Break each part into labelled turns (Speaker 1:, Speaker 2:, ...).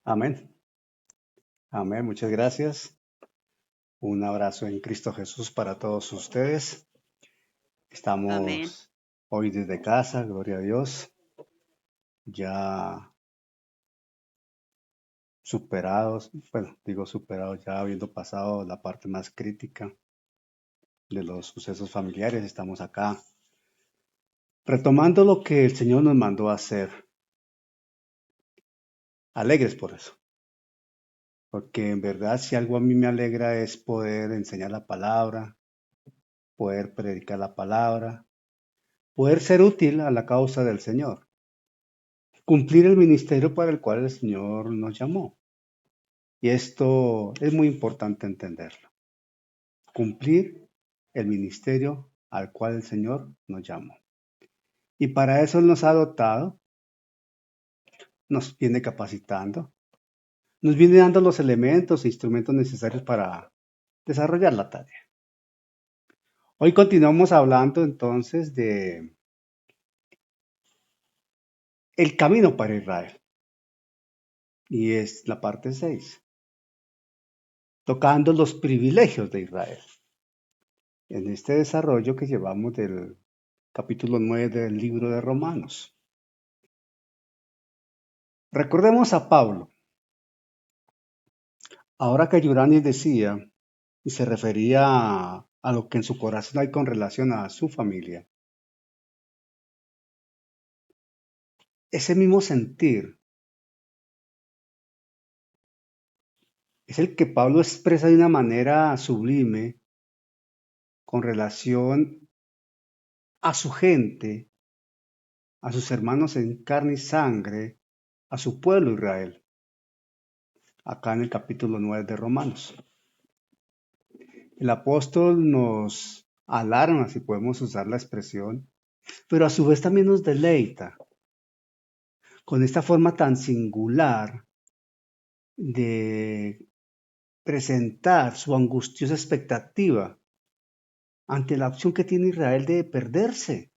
Speaker 1: Amén. Amén. Muchas gracias. Un abrazo en Cristo Jesús para todos ustedes.
Speaker 2: Amén.
Speaker 1: Estamos hoy desde casa, gloria a Dios, ya superados, bueno, digo superados, ya habiendo pasado la parte más crítica de los sucesos familiares. Estamos acá retomando lo que el Señor nos mandó a hacer. Alegres por eso, porque en verdad si algo a mí me alegra es poder enseñar la palabra, poder predicar la palabra, poder ser útil a la causa del Señor, cumplir el ministerio para el cual el Señor nos llamó. Y esto es muy importante entenderlo. Cumplir el ministerio al cual el Señor nos llamó. Y para eso Él nos ha dotado, nos viene capacitando, nos viene dando los elementos e instrumentos necesarios para desarrollar la tarea. Hoy continuamos hablando entonces de el camino para Israel. Y es la parte 6, tocando los privilegios de Israel. En este desarrollo que llevamos del capítulo 9 del libro de Romanos. Recordemos a Pablo. Ahora que Yuranis decía, y se refería a lo que en su corazón hay con relación a su familia, ese mismo sentir es el que Pablo expresa de una manera sublime con relación a su gente, a sus hermanos en carne y sangre, a su pueblo Israel, acá en el capítulo 9 de Romanos. El apóstol nos alarma, si podemos usar la expresión, pero a su vez también nos deleita con esta forma tan singular de presentar su angustiosa expectativa ante la opción que tiene Israel de perderse,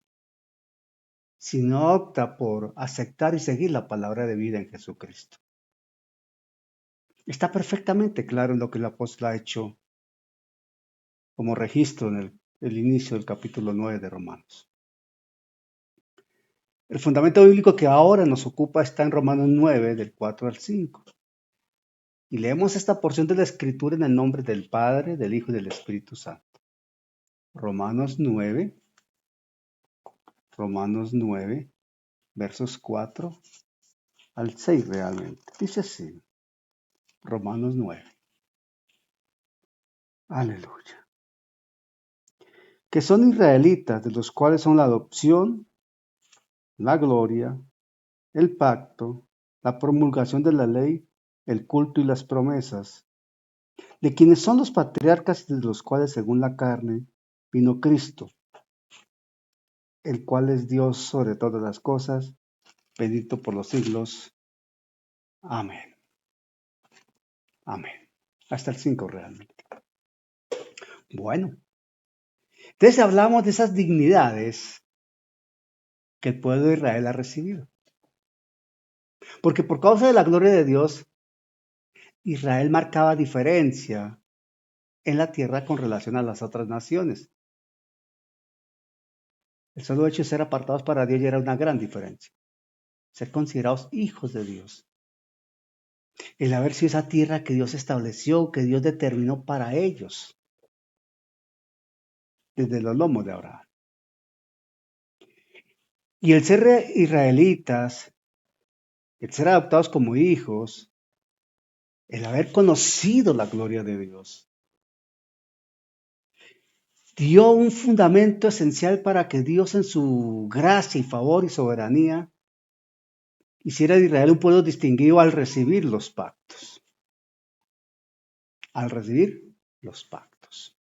Speaker 1: si no opta por aceptar y seguir la palabra de vida en Jesucristo. Está perfectamente claro en lo que el apóstol ha hecho como registro en el inicio del capítulo 9 de Romanos. El fundamento bíblico que ahora nos ocupa está en Romanos 9, del 4 al 5. Y leemos esta porción de la Escritura en el nombre del Padre, del Hijo y del Espíritu Santo. Romanos 9, versos 4 al 6 realmente. Dice así, Romanos 9. Aleluya. Que son israelitas, de los cuales son la adopción, la gloria, el pacto, la promulgación de la ley, el culto y las promesas, de quienes son los patriarcas y de los cuales según la carne vino Cristo, el cual es Dios sobre todas las cosas, bendito por los siglos. Amén. Amén. Hasta el 5 realmente. Bueno, entonces hablamos de esas dignidades que el pueblo de Israel ha recibido. Porque por causa de la gloria de Dios, Israel marcaba diferencia en la tierra con relación a las otras naciones. El solo hecho de ser apartados para Dios ya era una gran diferencia. Ser considerados hijos de Dios. El haber sido esa tierra que Dios estableció, que Dios determinó para ellos, desde los lomos de Abraham. Y el ser israelitas, el ser adoptados como hijos, el haber conocido la gloria de Dios, dio un fundamento esencial para que Dios en su gracia y favor y soberanía hiciera de Israel un pueblo distinguido al recibir los pactos. Al recibir los pactos.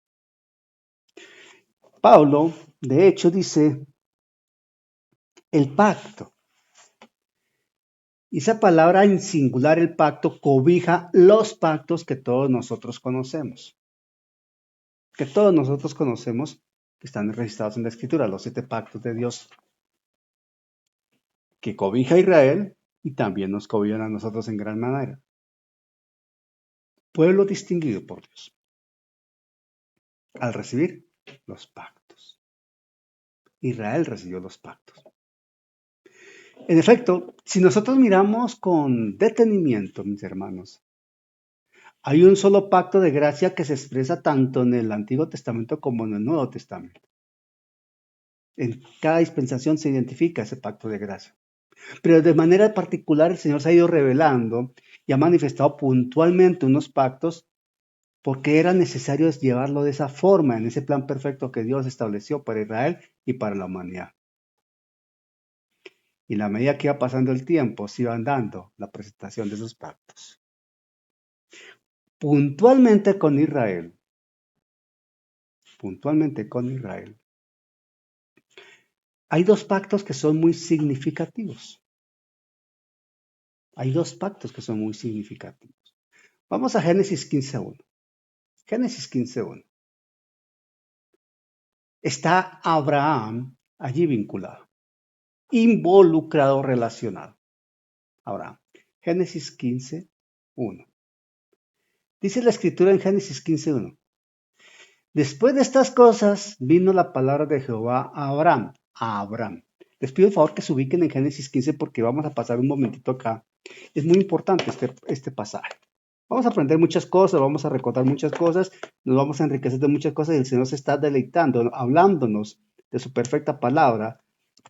Speaker 1: Pablo, de hecho, dice el pacto. Y esa palabra en singular, el pacto, cobija los pactos que todos nosotros conocemos. Que todos nosotros conocemos, que están registrados en la Escritura, los 7 pactos de Dios, que cobija a Israel y también nos cobijan a nosotros en gran manera. pueblo distinguido por Dios, al recibir los pactos. Israel recibió los pactos. En efecto, si nosotros miramos con detenimiento, mis hermanos, hay un solo pacto de gracia que se expresa tanto en el Antiguo Testamento como en el Nuevo Testamento. En cada dispensación se identifica ese pacto de gracia. Pero de manera particular el Señor se ha ido revelando y ha manifestado puntualmente unos pactos porque era necesario llevarlo de esa forma, en ese plan perfecto que Dios estableció para Israel y para la humanidad. Y a la medida que iba pasando el tiempo, se iban dando la presentación de esos pactos. Puntualmente con Israel, hay dos pactos que son muy significativos. Vamos a Génesis 15:1. Génesis 15:1. Está Abraham allí vinculado, involucrado, relacionado. Abraham. Génesis 15:1. Dice la escritura en Génesis 15:1. Después de estas cosas vino la palabra de Jehová a Abraham. Les pido el favor que se ubiquen en Génesis 15 porque vamos a pasar un momentito acá. Es muy importante este pasaje. Vamos a aprender muchas cosas, vamos a recordar muchas cosas, nos vamos a enriquecer de muchas cosas y el Señor se está deleitando, hablándonos de su perfecta palabra,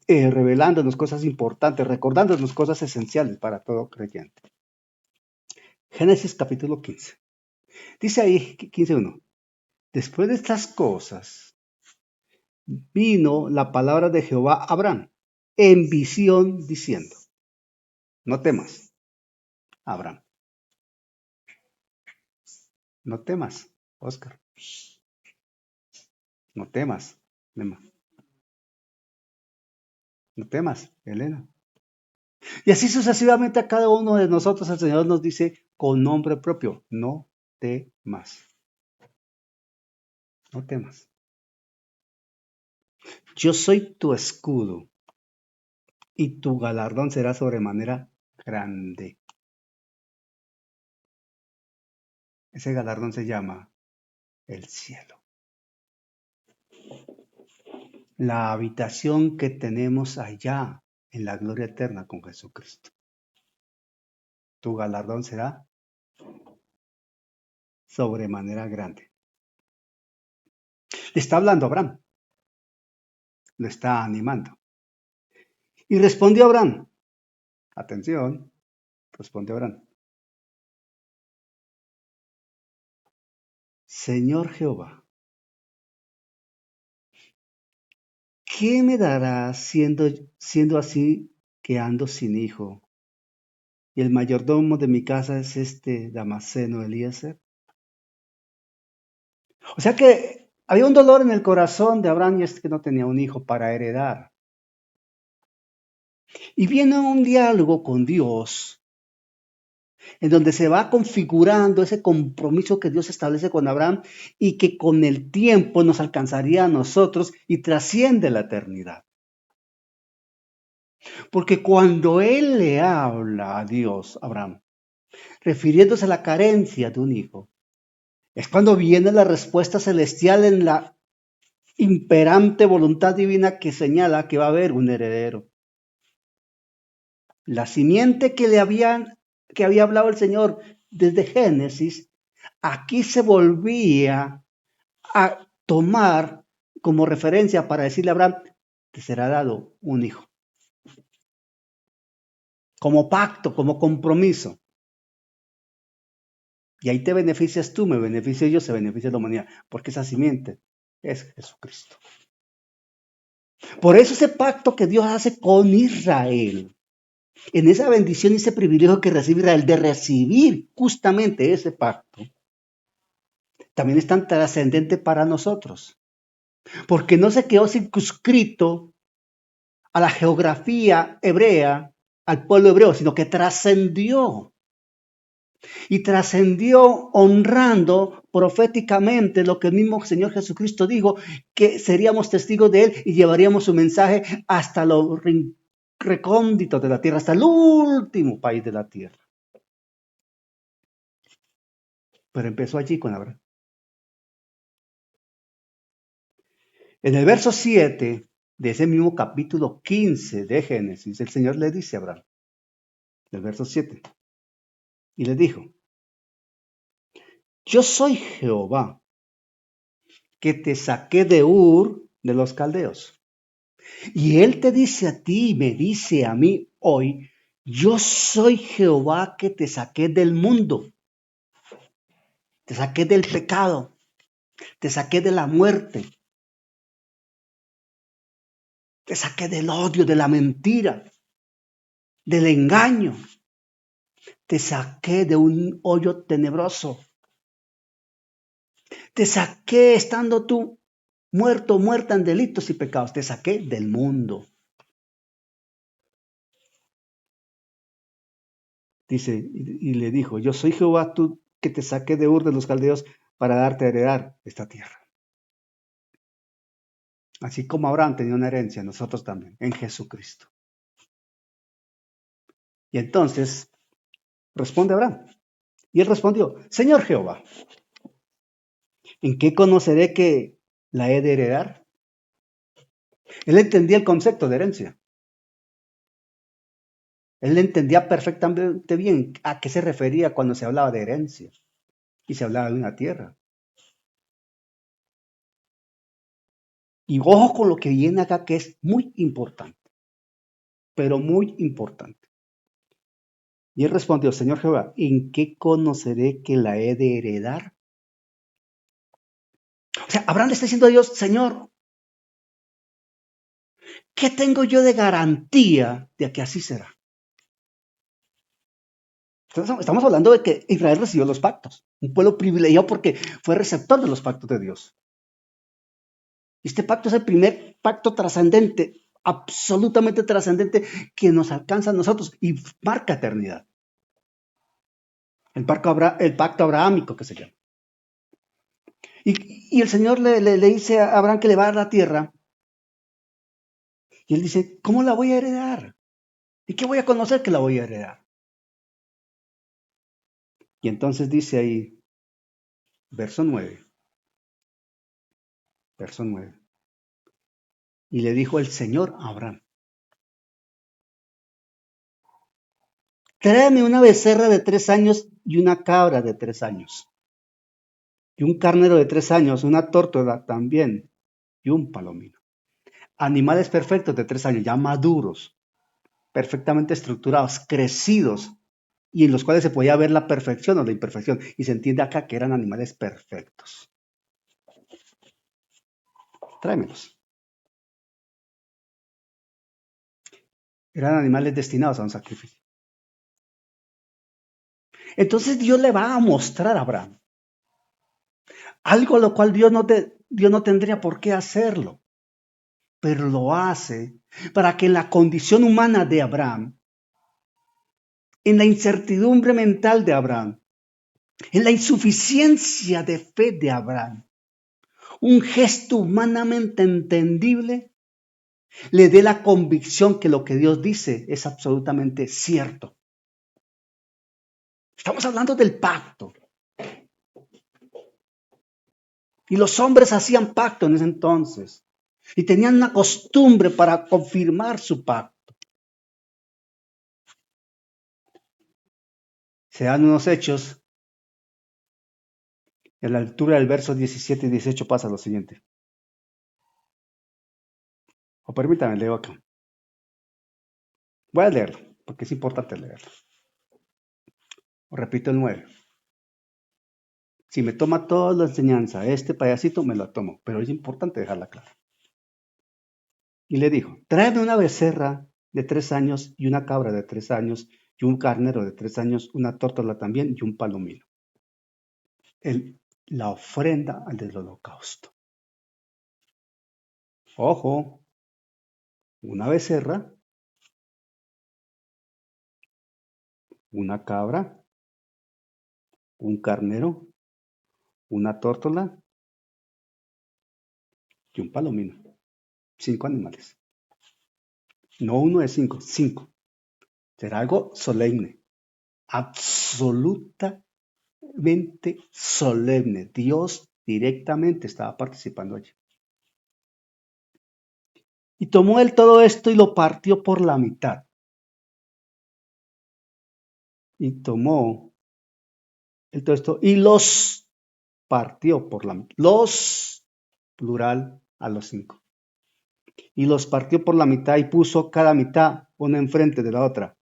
Speaker 1: revelándonos cosas importantes, recordándonos cosas esenciales para todo creyente. Génesis capítulo 15. Dice ahí 15:1. Después de estas cosas, vino la palabra de Jehová a Abraham en visión diciendo, no temas, Abraham. No temas, Oscar. No temas, Lema. No temas, Elena. Y así sucesivamente a cada uno de nosotros el Señor nos dice con nombre propio, no temas. No temas. Yo soy tu escudo y tu galardón será sobremanera grande. Ese galardón se llama el cielo. La habitación que tenemos allá en la gloria eterna con Jesucristo. Tu galardón será sobremanera grande. Le está hablando a Abraham. Lo está animando. Y respondió Abraham. Atención, respondió Abraham. Señor Jehová, ¿qué me darás siendo así que ando sin hijo? Y el mayordomo de mi casa es este Damaseno Eliezer. O sea que había un dolor en el corazón de Abraham y es que no tenía un hijo para heredar. Y viene un diálogo con Dios, en donde se va configurando ese compromiso que Dios establece con Abraham y que con el tiempo nos alcanzaría a nosotros y trasciende la eternidad. Porque cuando él le habla a Dios, Abraham, refiriéndose a la carencia de un hijo, es cuando viene la respuesta celestial en la imperante voluntad divina que señala que va a haber un heredero. La simiente que había hablado el Señor desde Génesis, aquí se volvía a tomar como referencia para decirle a Abraham, te será dado un hijo. Como pacto, como compromiso. Y ahí te beneficias tú, me beneficio yo, se beneficia la humanidad, porque esa simiente es Jesucristo. Por eso ese pacto que Dios hace con Israel, en esa bendición y ese privilegio que recibe Israel de recibir justamente ese pacto, también es tan trascendente para nosotros, porque no se quedó circunscrito a la geografía hebrea, al pueblo hebreo, sino que trascendió. Y trascendió honrando proféticamente lo que el mismo Señor Jesucristo dijo, que seríamos testigos de Él y llevaríamos su mensaje hasta los recónditos de la tierra, hasta el último país de la tierra. Pero empezó allí con Abraham. En el verso 7 de ese mismo capítulo 15 de Génesis, el Señor le dice a Abraham, el verso 7, y le dijo, yo soy Jehová, que te saqué de Ur de los Caldeos. Y él te dice a ti y me dice a mí hoy, yo soy Jehová que te saqué del mundo, te saqué del pecado, te saqué de la muerte, te saqué del odio, de la mentira, del engaño, te saqué de un hoyo tenebroso, te saqué estando tú muerta en delitos y pecados, te saqué del mundo. Dice, y le dijo, yo soy Jehová tú que te saqué de Ur de los Caldeos para darte a heredar esta tierra. Así como Abraham tenía una herencia, nosotros también, en Jesucristo. Y entonces responde Abraham. Y él respondió, Señor Jehová, ¿en qué conoceré que la he de heredar? Él entendía el concepto de herencia. Él entendía perfectamente bien a qué se refería cuando se hablaba de herencia y se hablaba de una tierra. Y ojo con lo que viene acá, que es muy importante, pero muy importante. Y él respondió, Señor Jehová, ¿en qué conoceré que la he de heredar? O sea, Abraham le está diciendo a Dios, Señor, ¿qué tengo yo de garantía de que así será? Estamos hablando de que Israel recibió los pactos, un pueblo privilegiado porque fue receptor de los pactos de Dios. Este pacto es el primer pacto trascendente, absolutamente trascendente, que nos alcanza a nosotros y marca eternidad. El pacto abrahámico que se llama. Y el Señor le dice a Abraham que le va a dar la tierra. Y él dice, ¿cómo la voy a heredar? ¿Y qué voy a conocer que la voy a heredar? Y entonces dice ahí, verso 9. Verso 9. Y le dijo el Señor a Abraham, tráeme una becerra de 3 años y una cabra de 3 años. Y un carnero de 3 años, una tórtola también, y un palomino. Animales perfectos de 3 años, ya maduros, perfectamente estructurados, crecidos, y en los cuales se podía ver la perfección o la imperfección. Y se entiende acá que eran animales perfectos. Tráemelos. Eran animales destinados a un sacrificio. Entonces Dios le va a mostrar a Abraham algo a lo cual Dios no tendría por qué hacerlo, pero lo hace para que en la condición humana de Abraham, en la incertidumbre mental de Abraham, en la insuficiencia de fe de Abraham, un gesto humanamente entendible le dé la convicción que lo que Dios dice es absolutamente cierto. Estamos hablando del pacto. Y los hombres hacían pacto en ese entonces. Y tenían una costumbre para confirmar su pacto. Se dan unos hechos. En la altura del verso 17 y 18 pasa lo siguiente. O permítame, leo acá. Voy a leerlo, porque es importante leerlo. O repito el 9. Si me toma toda la enseñanza este payasito, me la tomo. Pero es importante dejarla clara. Y le dijo, tráeme una becerra de 3 años y una cabra de 3 años y un carnero de 3 años, una tórtola también y un palomino. La ofrenda del holocausto. Ojo, una becerra, una cabra, un carnero, una tórtola y un palomino. 5 animales. No uno de 5, 5. Será algo solemne, absolutamente solemne. Dios directamente estaba participando allí. Y tomó él todo esto y lo partió por la mitad. Y tomó él todo esto y los partió por la mitad. Los, plural, a los 5. Y los partió por la mitad y puso cada mitad una enfrente de la otra.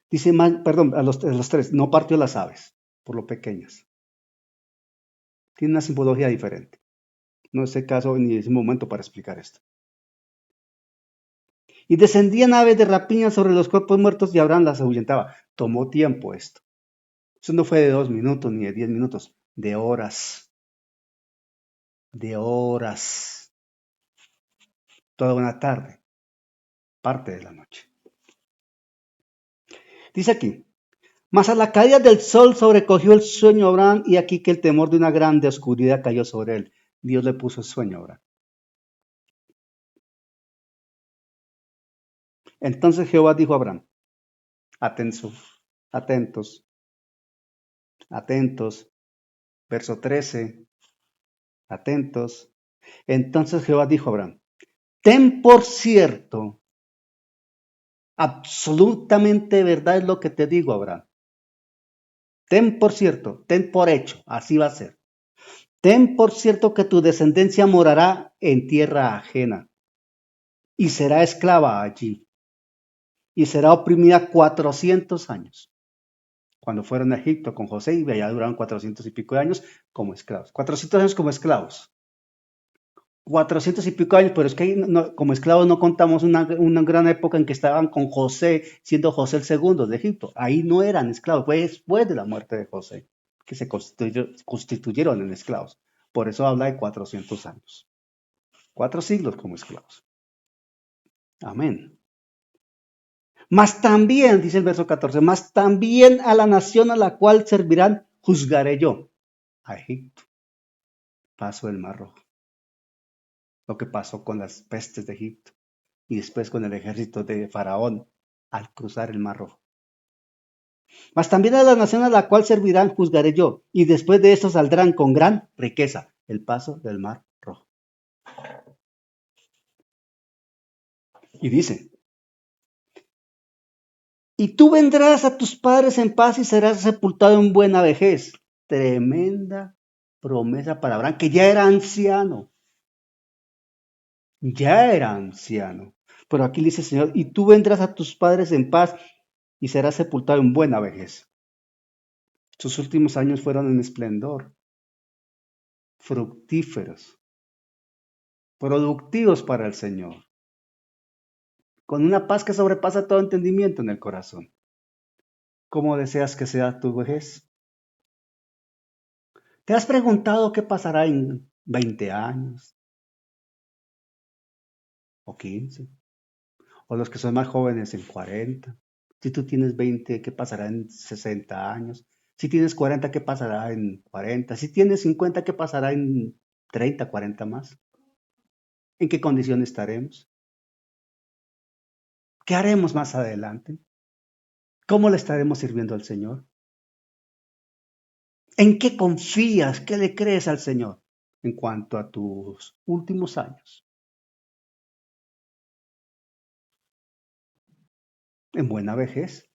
Speaker 1: Dice, perdón, a los 3, no partió las aves, por lo pequeñas. Tiene una simbología diferente. No es el caso ni es el momento para explicar esto. Y descendían aves de rapiña sobre los cuerpos muertos y Abraham las ahuyentaba. Tomó tiempo esto. Eso no fue de 2 minutos ni de 10 minutos, de horas. De horas. Toda una tarde, parte de la noche. Dice aquí, mas a la caída del sol sobrecogió el sueño a Abraham y aquí que el temor de una grande oscuridad cayó sobre él. Dios le puso sueño a Abraham. Entonces Jehová dijo a Abraham, atentos, verso 13, atentos. Entonces Jehová dijo a Abraham, ten por cierto, absolutamente verdad es lo que te digo, Abraham. Ten por cierto, ten por hecho, así va a ser. Ten por cierto que tu descendencia morará en tierra ajena y será esclava allí y será oprimida 400 años. Cuando fueron a Egipto con José y allá duraron 400 y pico de años como esclavos. 400 años como esclavos. 400 y pico años, pero es que como esclavos no contamos una gran época en que estaban con José, siendo José el segundo de Egipto. Ahí no eran esclavos, fue después de la muerte de José que se constituyeron en esclavos. Por eso habla de 400 años. 4 siglos como esclavos. Amén. Mas también, dice el verso 14, mas también a la nación a la cual servirán, juzgaré yo. A Egipto. Paso del Mar Rojo. Lo que pasó con las pestes de Egipto y después con el ejército de Faraón al cruzar el Mar Rojo. Mas también a la nación a la cual servirán juzgaré yo, y después de esto saldrán con gran riqueza, el paso del Mar Rojo. Y dice, y tú vendrás a tus padres en paz y serás sepultado en buena vejez. Tremenda promesa para Abraham, que ya era anciano. Ya era anciano. Pero aquí dice el Señor, y tú vendrás a tus padres en paz y serás sepultado en buena vejez. Sus últimos años fueron en esplendor, fructíferos, productivos para el Señor, con una paz que sobrepasa todo entendimiento en el corazón. ¿Cómo deseas que sea tu vejez? ¿Te has preguntado qué pasará en 20 años? ¿O 15? ¿O los que son más jóvenes en 40? Si tú tienes 20, ¿qué pasará en 60 años? Si tienes 40, ¿qué pasará en 40? Si tienes 50, ¿qué pasará en 30, 40 más? ¿En qué condición estaremos? ¿Qué haremos más adelante? ¿Cómo le estaremos sirviendo al Señor? ¿En qué confías? ¿Qué le crees al Señor en cuanto a tus últimos años? En buena vejez.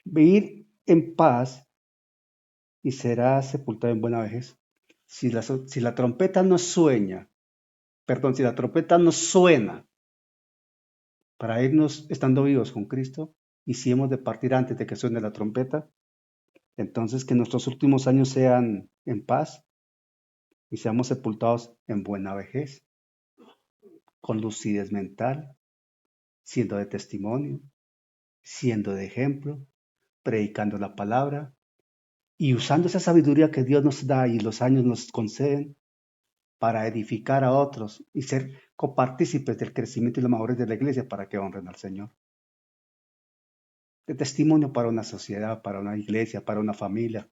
Speaker 1: Vivir en paz y será sepultado en buena vejez. Si la trompeta no suena para irnos estando vivos con Cristo, y si hemos de partir antes de que suene la trompeta, entonces que nuestros últimos años sean en paz y seamos sepultados en buena vejez, con lucidez mental, siendo de testimonio, siendo de ejemplo, predicando la palabra y usando esa sabiduría que Dios nos da y los años nos conceden para edificar a otros y ser copartícipes del crecimiento y los mejores de la iglesia para que honren al Señor. De testimonio para una sociedad, para una iglesia, para una familia.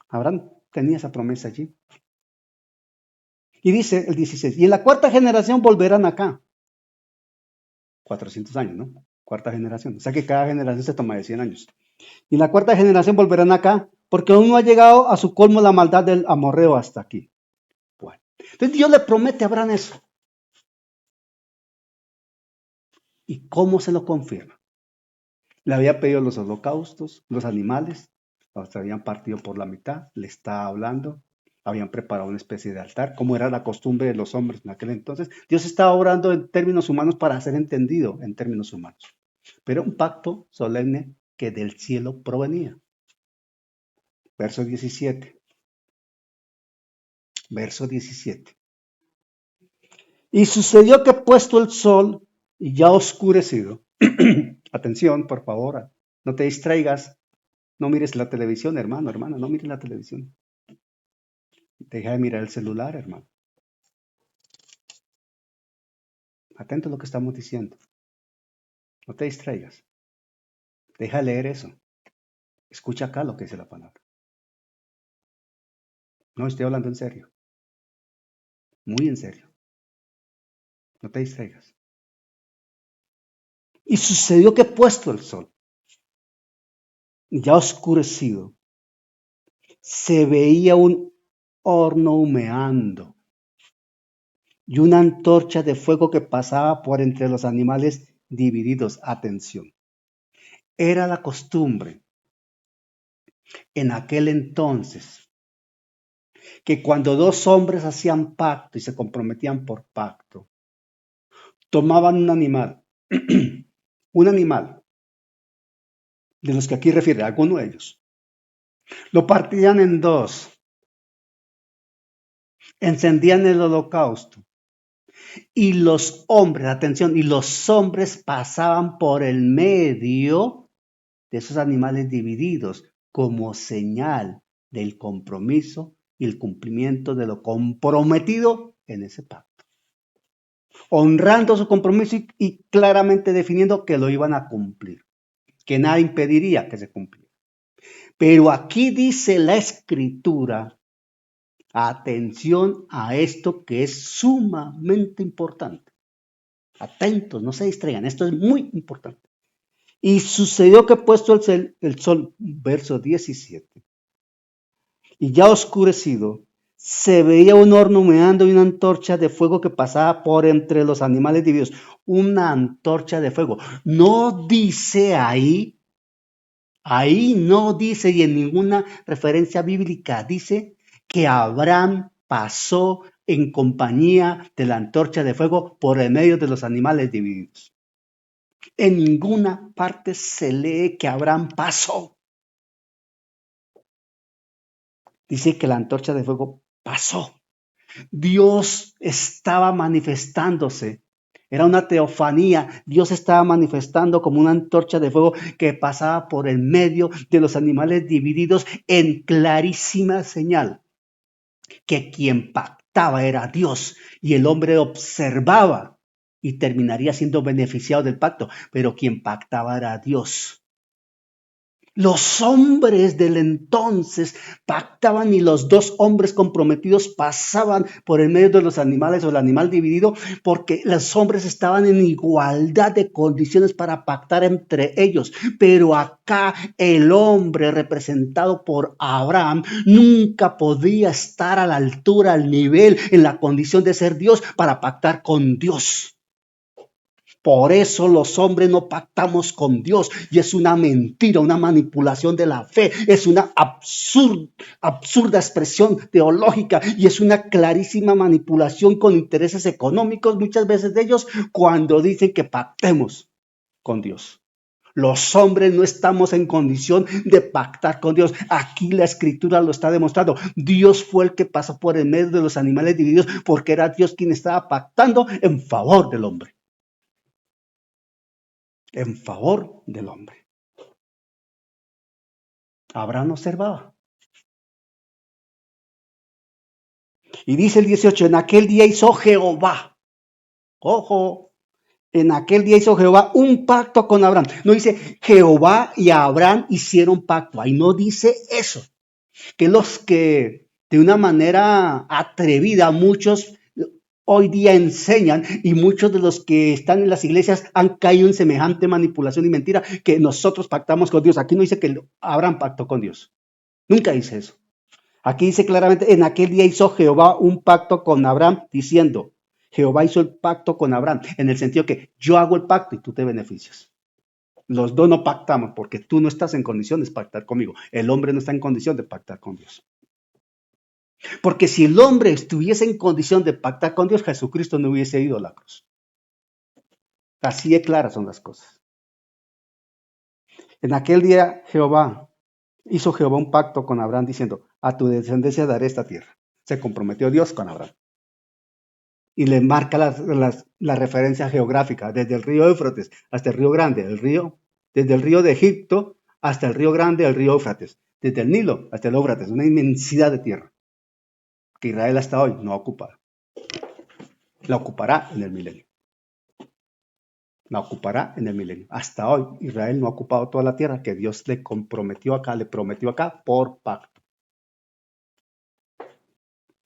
Speaker 1: Abraham tenía esa promesa allí. Y dice el 16, y en la cuarta generación volverán acá. 400 años, ¿no? Cuarta generación. O sea que cada generación se toma de 100 años. Y en la cuarta generación volverán acá, porque aún no ha llegado a su colmo la maldad del amorreo hasta aquí. Bueno, entonces Dios le promete a Abraham eso. ¿Y cómo se lo confirma? Le había pedido los holocaustos, los animales, los habían partido por la mitad, le está hablando, habían preparado una especie de altar, como era la costumbre de los hombres en aquel entonces. Dios estaba obrando en términos humanos para ser entendido en términos humanos, pero un pacto solemne que del cielo provenía. Verso 17. Verso 17. Y sucedió que puesto el sol y ya oscurecido, atención, por favor, no te distraigas, no mires la televisión, hermano, hermana, no mires la televisión. Deja de mirar el celular, hermano. Atento a lo que estamos diciendo. No te distraigas. Deja de leer eso. Escucha acá lo que dice la palabra. No, estoy hablando en serio. Muy en serio. No te distraigas. Y sucedió que puesto el sol, ya oscurecido, se veía un horno humeando y una antorcha de fuego que pasaba por entre los animales divididos. Atención. Era la costumbre en aquel entonces que cuando dos hombres hacían pacto y se comprometían por pacto, tomaban un animal de los que aquí refiere, alguno de ellos, lo partían en dos, encendían el holocausto y los hombres, atención, y los hombres pasaban por el medio de esos animales divididos como señal del compromiso y el cumplimiento de lo comprometido en ese pacto, honrando su compromiso y claramente definiendo que lo iban a cumplir, que nada impediría que se cumpliera. Pero aquí dice la Escritura, atención a esto que es sumamente importante. Atentos, no se distraigan, esto es muy importante. Y sucedió que puesto el sol, verso 17, y ya oscurecido, se veía un horno humeando y una antorcha de fuego que pasaba por entre los animales divididos. Una antorcha de fuego. No dice ahí no dice, y en ninguna referencia bíblica dice que Abraham pasó en compañía de la antorcha de fuego por el medio de los animales divididos. En ninguna parte se lee que Abraham pasó. Dice que la antorcha de fuego pasó. Dios estaba manifestándose. Era una teofanía. Dios estaba manifestando como una antorcha de fuego que pasaba por el medio de los animales divididos en clarísima señal que quien pactaba era Dios y el hombre observaba y terminaría siendo beneficiado del pacto, pero quien pactaba era Dios. Los hombres del entonces pactaban y los dos hombres comprometidos pasaban por el medio de los animales o el animal dividido porque los hombres estaban en igualdad de condiciones para pactar entre ellos. Pero acá el hombre representado por Abraham nunca podía estar a la altura, al nivel, en la condición de ser Dios para pactar con Dios. Por eso los hombres no pactamos con Dios y es una mentira, una manipulación de la fe, es una absurda expresión teológica y es una clarísima manipulación con intereses económicos, muchas veces de ellos, cuando dicen que pactemos con Dios. Los hombres no estamos en condición de pactar con Dios. Aquí la Escritura lo está demostrando. Dios fue el que pasó por el medio de los animales divididos porque era Dios quien estaba pactando en favor del hombre. En favor del hombre. Abraham observaba. Y dice el 18, en aquel día hizo Jehová. Ojo, en aquel día hizo Jehová un pacto con Abraham. No dice Jehová y Abraham hicieron pacto. Ahí no dice eso. Que los que de una manera atrevida muchos hoy día enseñan y muchos de los que están en las iglesias han caído en semejante manipulación y mentira que nosotros pactamos con Dios. Aquí no dice que Abraham pactó con Dios. Nunca dice eso. Aquí dice claramente, en aquel día hizo Jehová un pacto con Abraham diciendo, Jehová hizo el pacto con Abraham, en el sentido que yo hago el pacto y tú te beneficias. Los dos no pactamos porque tú no estás en condiciones de pactar conmigo. El hombre no está en condición de pactar con Dios. Porque si el hombre estuviese en condición de pactar con Dios, Jesucristo no hubiese ido a la cruz. Así de claras son las cosas. En aquel día hizo Jehová un pacto con Abraham diciendo, a tu descendencia daré esta tierra. Se comprometió Dios con Abraham. Y le marca la referencia geográfica, desde el río Éufrates hasta el río Grande, desde el río de Egipto hasta el río Grande, el río Éufrates, desde el Nilo hasta el Éufrates, una inmensidad de tierra que Israel hasta hoy no ocupa. La ocupará en el milenio. La ocupará en el milenio. Hasta hoy Israel no ha ocupado toda la tierra que Dios le prometió acá por pacto.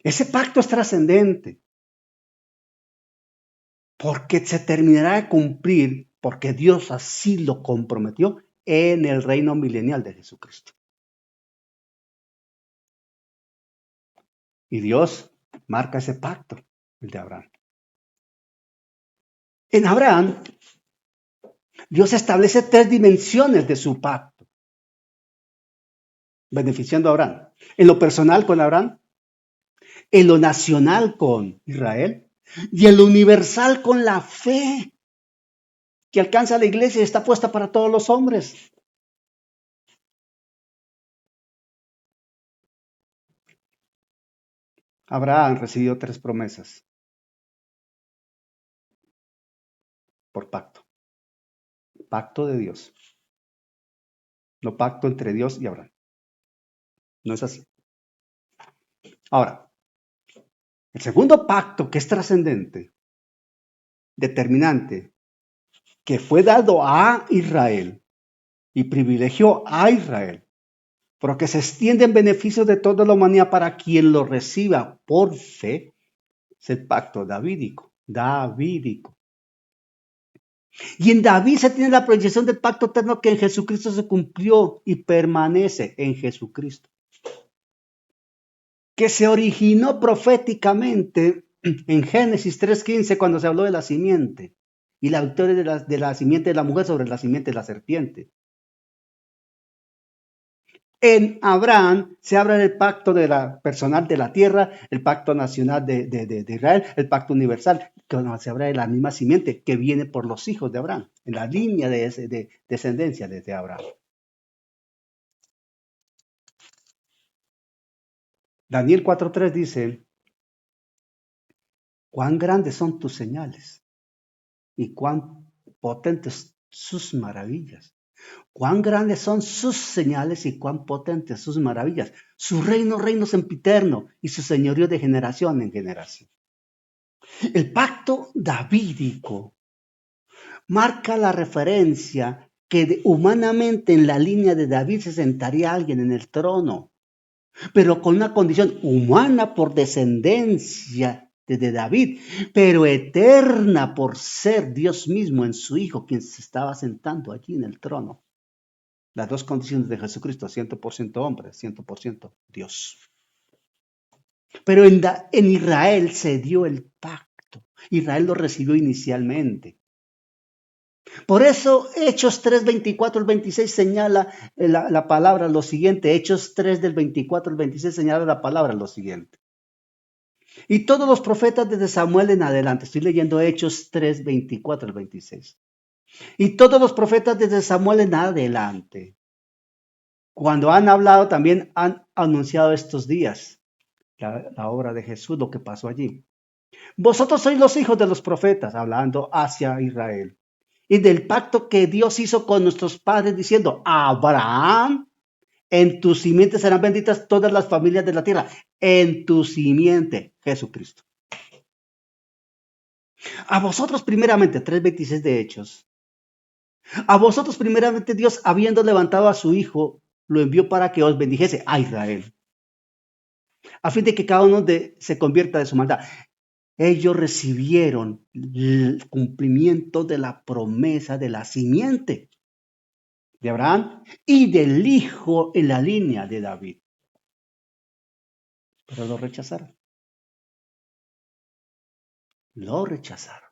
Speaker 1: Ese pacto es trascendente. Porque se terminará de cumplir, porque Dios así lo comprometió en el reino milenial de Jesucristo. Y Dios marca ese pacto, el de Abraham. En Abraham, Dios establece 3 dimensiones de su pacto, beneficiando a Abraham. En lo personal con Abraham, en lo nacional con Israel y en lo universal con la fe que alcanza la iglesia y está puesta para todos los hombres. Abraham recibió 3 promesas por pacto. Pacto de Dios. No pacto entre Dios y Abraham. No es así. Ahora, el segundo pacto que es trascendente, determinante, que fue dado a Israel y privilegió a Israel, pero que se extiende en beneficio de toda la humanidad para quien lo reciba por fe, es el pacto davídico. Y en David se tiene la proyección del pacto eterno que en Jesucristo se cumplió y permanece en Jesucristo. Que se originó proféticamente en Génesis 3:15 cuando se habló de la simiente y la victoria de la simiente de la mujer sobre la simiente de la serpiente. En Abraham se habla del pacto personal de la tierra, el pacto nacional de Israel, el pacto universal, cuando se habla de la misma simiente que viene por los hijos de Abraham, en la línea de descendencia desde Abraham. Daniel 4:3 dice, cuán grandes son tus señales y cuán potentes sus maravillas. Cuán grandes son sus señales y cuán potentes sus maravillas. Su reino sempiterno y su señorío de generación en generación. El pacto davídico marca la referencia que humanamente en la línea de David se sentaría alguien en el trono, pero con una condición humana por descendencia de David, pero eterna por ser Dios mismo en su Hijo, quien se estaba sentando allí en el trono. Las 2 condiciones de Jesucristo, 100% hombre, 100% Dios. Pero en Israel se dio el pacto. Israel lo recibió inicialmente. Por eso Hechos 3, 24 al 26 señala la palabra lo siguiente. Hechos 3 del 24 al 26 señala la palabra lo siguiente. Y todos los profetas desde Samuel en adelante, estoy leyendo Hechos 3, 24 al 26. Y todos los profetas desde Samuel en adelante, cuando han hablado también han anunciado estos días la obra de Jesús, lo que pasó allí. Vosotros sois los hijos de los profetas, hablando hacia Israel, y del pacto que Dios hizo con nuestros padres, diciendo, Abraham, en tu simiente serán benditas todas las familias de la tierra. En tu simiente, Jesucristo. A vosotros primeramente, 3:26 de Hechos. A vosotros primeramente Dios, habiendo levantado a su Hijo, lo envió para que os bendijese a Israel, a fin de que cada uno se convierta de su maldad. ellos recibieron el cumplimiento de la promesa de la simiente de Abraham y del hijo en la línea de David. Pero lo rechazaron. Lo rechazaron.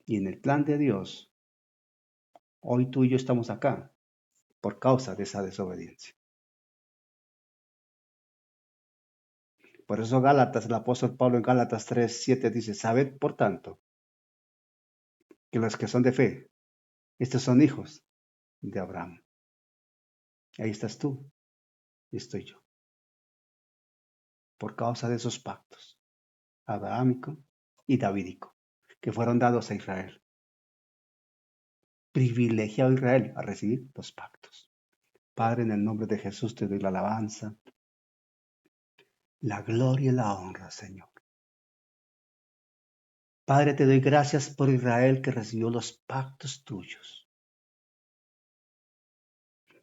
Speaker 1: Y en el plan de Dios, hoy tú y yo estamos acá por causa de esa desobediencia. Por eso Gálatas, el apóstol Pablo en Gálatas 3:7 dice, sabed por tanto que los que son de fe, estos son hijos de Abraham. Ahí estás tú y estoy yo. Por causa de esos pactos, abrahámico y davídico, que fueron dados a Israel. Privilegiado Israel a recibir los pactos. Padre, en el nombre de Jesús te doy la alabanza, la gloria y la honra, Señor. Padre, te doy gracias por Israel que recibió los pactos tuyos.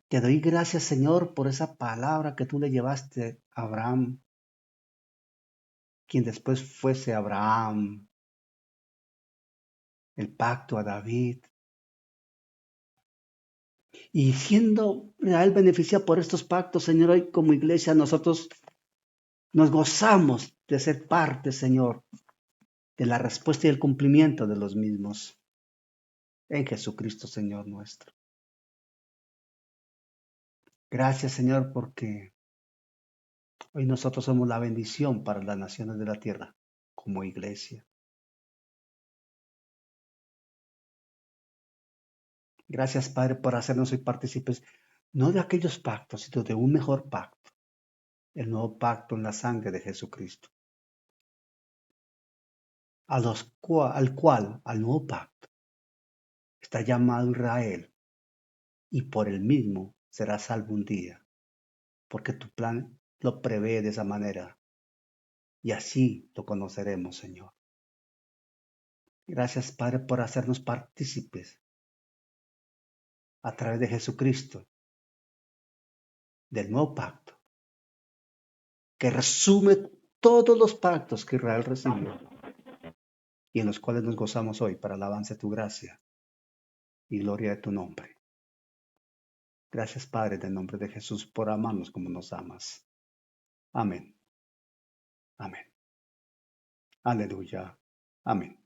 Speaker 1: Te doy gracias, Señor, por esa palabra que tú le llevaste a Abraham, quien después fuese Abraham, el pacto a David. Y siendo Israel beneficiado por estos pactos, Señor, hoy como iglesia nosotros nos gozamos de ser parte, Señor, de la respuesta y el cumplimiento de los mismos en Jesucristo, Señor nuestro. Gracias, Señor, porque hoy nosotros somos la bendición para las naciones de la tierra como iglesia. Gracias, Padre, por hacernos hoy partícipes no de aquellos pactos, sino de un mejor pacto, el nuevo pacto en la sangre de Jesucristo, al nuevo pacto, está llamado Israel y por el mismo será salvo un día, porque tu plan lo prevé de esa manera y así lo conoceremos, Señor. Gracias, Padre, por hacernos partícipes a través de Jesucristo del nuevo pacto, que resume todos los pactos que Israel recibió y en los cuales nos gozamos hoy para alabanza de tu gracia y gloria de tu nombre. Gracias, Padre, en el nombre de Jesús, por amarnos como nos amas. Amén. Amén. Aleluya. Amén.